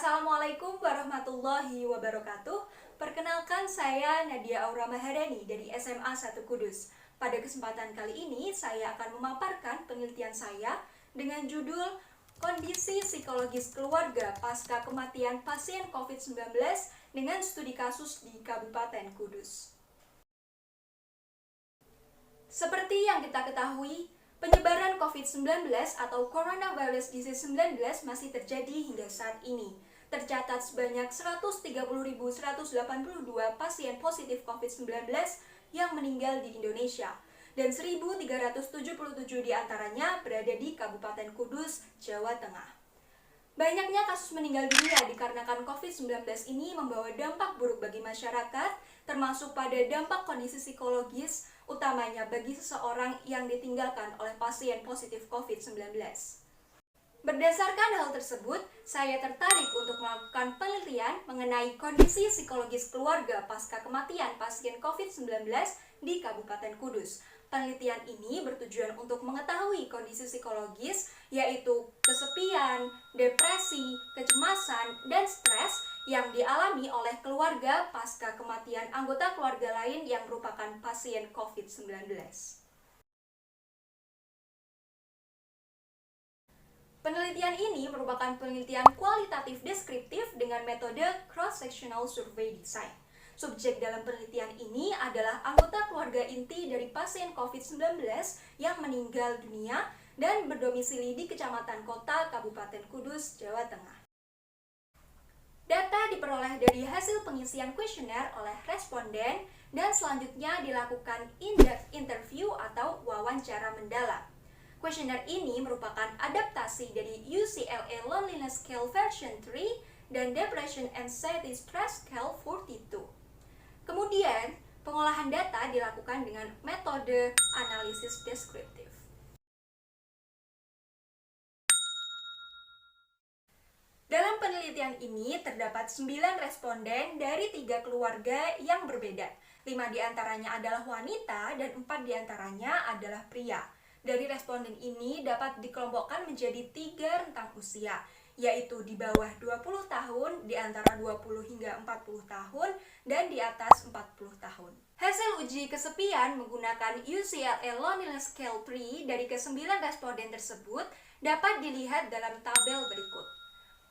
Assalamualaikum warahmatullahi wabarakatuh. Perkenalkan, saya Nadia Aura Mahardani dari SMA 1 Kudus. Pada kesempatan kali ini saya akan memaparkan penelitian saya dengan judul Kondisi Psikologis Keluarga Pasca Kematian Pasien COVID-19 dengan Studi Kasus di Kabupaten Kudus. Seperti yang kita ketahui, penyebaran COVID-19 atau Coronavirus Disease 19 masih terjadi hingga saat ini. Tercatat sebanyak 130.182 pasien positif COVID-19 yang meninggal di Indonesia, dan 1.377 diantaranya berada di Kabupaten Kudus, Jawa Tengah. Banyaknya kasus meninggal dunia dikarenakan COVID-19 ini membawa dampak buruk bagi masyarakat, termasuk pada dampak kondisi psikologis, utamanya bagi seseorang yang ditinggalkan oleh pasien positif COVID-19. Berdasarkan hal tersebut, saya tertarik untuk melakukan penelitian mengenai kondisi psikologis keluarga pasca kematian pasien COVID-19 di Kabupaten Kudus. Penelitian ini bertujuan untuk mengetahui kondisi psikologis, yaitu kesepian, depresi, kecemasan, dan stres yang dialami oleh keluarga pasca kematian anggota keluarga lain yang merupakan pasien COVID-19. Penelitian ini merupakan penelitian kualitatif deskriptif dengan metode cross-sectional survey design. Subjek dalam penelitian ini adalah anggota keluarga inti dari pasien COVID-19 yang meninggal dunia dan berdomisili di Kecamatan Kota Kabupaten Kudus, Jawa Tengah. Data diperoleh dari hasil pengisian kuesioner oleh responden dan selanjutnya dilakukan in-depth interview atau wawancara mendalam. Kuesioner ini merupakan adaptasi dari UCLA Loneliness Scale version 3 dan Depression Anxiety Stress Scale 42. Kemudian, pengolahan data dilakukan dengan metode analisis deskriptif. Dalam penelitian ini terdapat 9 responden dari 3 keluarga yang berbeda. 5 diantaranya adalah wanita dan 4 diantaranya adalah pria. Dari responden ini dapat dikelompokkan menjadi 3 rentang usia, yaitu di bawah 20 tahun, di antara 20 hingga 40 tahun, dan di atas 40 tahun. Hasil uji kesepian menggunakan UCLA Loneliness Scale 3 dari ke-9 responden tersebut dapat dilihat dalam tabel berikut.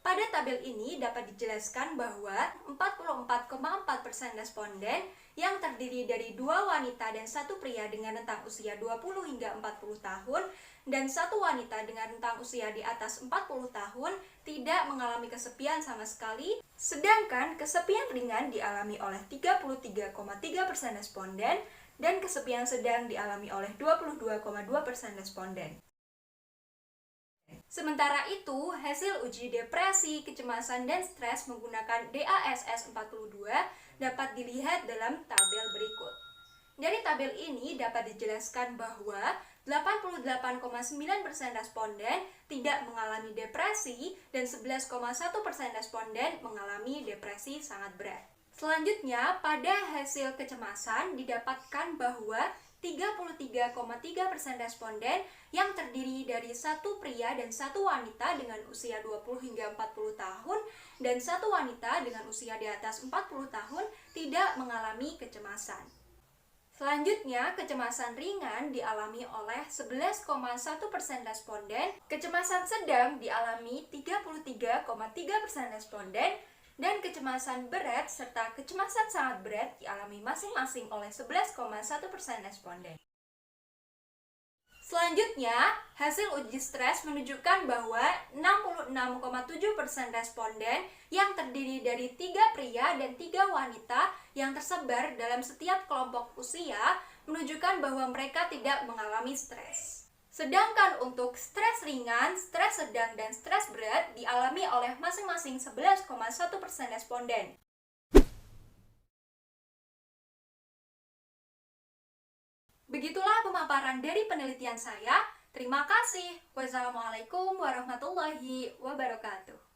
Pada tabel ini dapat dijelaskan bahwa 44,4% responden yang terdiri dari 2 wanita dan 1 pria dengan rentang usia 20 hingga 40 tahun dan 1 wanita dengan rentang usia di atas 40 tahun tidak mengalami kesepian sama sekali, sedangkan kesepian ringan dialami oleh 33,3% responden dan kesepian sedang dialami oleh 22,2% responden. Sementara itu, hasil uji depresi, kecemasan, dan stres menggunakan DASS-42 dapat dilihat dalam tabel berikut. Dari tabel ini dapat dijelaskan bahwa 88,9% responden tidak mengalami depresi dan 11,1% responden mengalami depresi sangat berat. Selanjutnya, pada hasil kecemasan didapatkan bahwa 33,3% responden yang terdiri dari 1 pria dan 1 wanita dengan usia 20 hingga 40 tahun dan 1 wanita dengan usia di atas 40 tahun tidak mengalami kecemasan. Selanjutnya, kecemasan ringan dialami oleh 11,1% responden, kecemasan sedang dialami 33,3% responden, dan kecemasan berat serta kecemasan sangat berat dialami masing-masing oleh 11,1% responden. Selanjutnya, hasil uji stres menunjukkan bahwa 66,7% responden yang terdiri dari 3 pria dan 3 wanita yang tersebar dalam setiap kelompok usia menunjukkan bahwa mereka tidak mengalami stres. Sedangkan untuk stres ringan, stres sedang, dan stres berat dialami oleh masing-masing 11,1% responden. Begitulah pemaparan dari penelitian saya. Terima kasih. Wassalamualaikum warahmatullahi wabarakatuh.